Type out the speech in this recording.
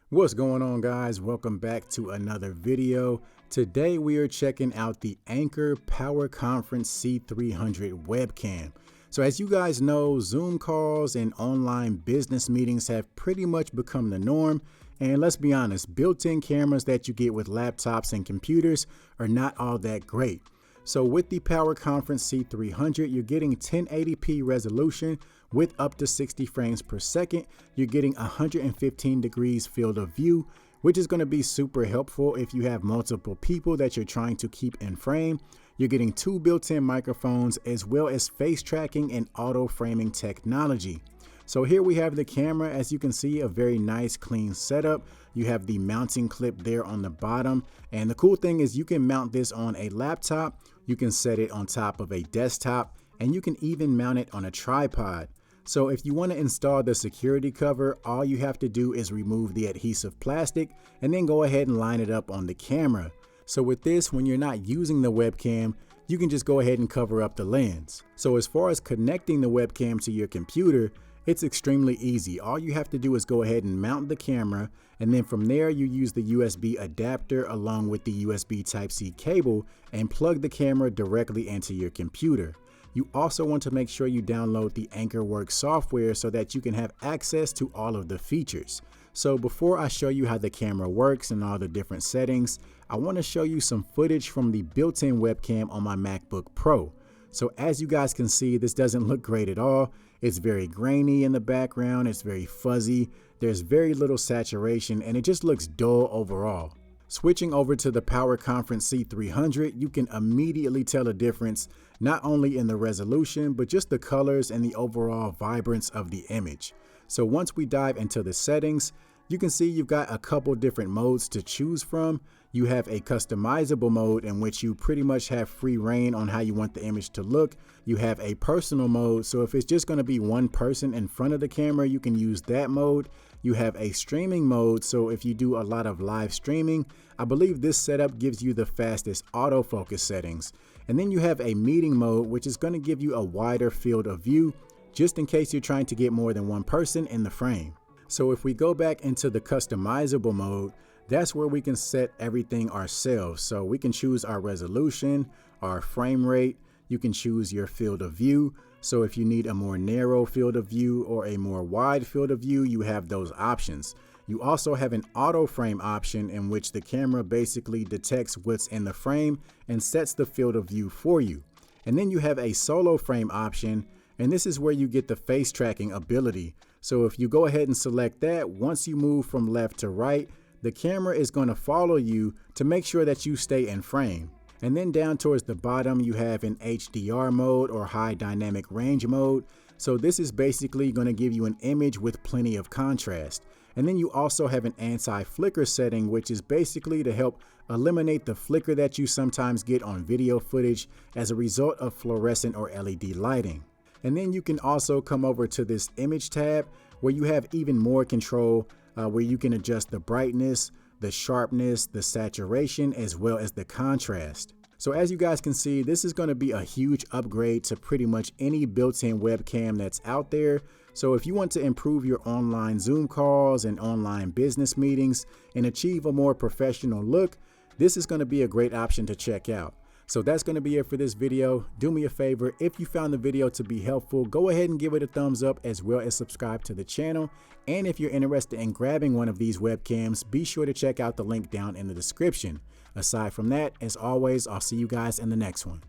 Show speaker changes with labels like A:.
A: What's going on, guys? Welcome back to another video. Today we are checking out the Anker PowerConf C300 webcam. So as you guys know, Zoom calls and online business meetings have pretty much become the norm. And let's be honest, built-in cameras that you get with laptops and computers are not all that great. So with the PowerConf C300, you're getting 1080p resolution with up to 60 frames per second. You're getting 115 degrees field of view, which is going to be super helpful if you have multiple people that you're trying to keep in frame. You're getting 2 built-in microphones as well as face tracking and auto framing technology. So here we have the camera. As you can see, a very nice clean setup. You have the mounting clip there on the bottom. And the cool thing is you can mount this on a laptop. You can set it on top of a desktop, and you can even mount it on a tripod. So if you want to install the security cover, all you have to do is remove the adhesive plastic and then go ahead and line it up on the camera. So with this, when you're not using the webcam, you can just go ahead and cover up the lens. So as far as connecting the webcam to your computer, it's extremely easy. All you have to do is go ahead and mount the camera, and then from there you use the USB adapter along with the USB Type-C cable and plug the camera directly into your computer. You also want to make sure you download the AnkerWorks software so that you can have access to all of the features. So before I show you how the camera works and all the different settings, I want to show you some footage from the built-in webcam on my MacBook Pro. So as you guys can see, this doesn't look great at all. It's very grainy in the background, it's very fuzzy, there's very little saturation, and it just looks dull overall. Switching over to the PowerConf C300, you can immediately tell a difference, not only in the resolution, but just the colors and the overall vibrance of the image. So once we dive into the settings, you can see you've got a couple different modes to choose from. You have a customizable mode in which you pretty much have free reign on how you want the image to look. You have a personal mode, so if it's just going to be one person in front of the camera, you can use that mode. You have a streaming mode, so if you do a lot of live streaming, I believe this setup gives you the fastest autofocus settings. And then you have a meeting mode, which is going to give you a wider field of view, just in case you're trying to get more than one person in the frame. So if we go back into the customizable mode, that's where we can set everything ourselves. So we can choose our resolution, our frame rate. You can choose your field of view. So if you need a more narrow field of view or a more wide field of view, you have those options. You also have an auto frame option in which the camera basically detects what's in the frame and sets the field of view for you. And then you have a solo frame option, and this is where you get the face tracking ability. So if you go ahead and select that, once you move from left to right, the camera is going to follow you to make sure that you stay in frame. And then down towards the bottom, you have an HDR mode or high dynamic range mode. So this is basically going to give you an image with plenty of contrast. And then you also have an anti-flicker setting, which is basically to help eliminate the flicker that you sometimes get on video footage as a result of fluorescent or LED lighting. And then you can also come over to this image tab where you have even more control, where you can adjust the brightness, the sharpness, the saturation, as well as the contrast. So as you guys can see, this is going to be a huge upgrade to pretty much any built-in webcam that's out there. So if you want to improve your online Zoom calls and online business meetings and achieve a more professional look, this is going to be a great option to check out. So that's going to be it for this video. Do me a favor, if you found the video to be helpful, go ahead and give it a thumbs up as well as subscribe to the channel. And if you're interested in grabbing one of these webcams, be sure to check out the link down in the description. Aside from that, as always, I'll see you guys in the next one.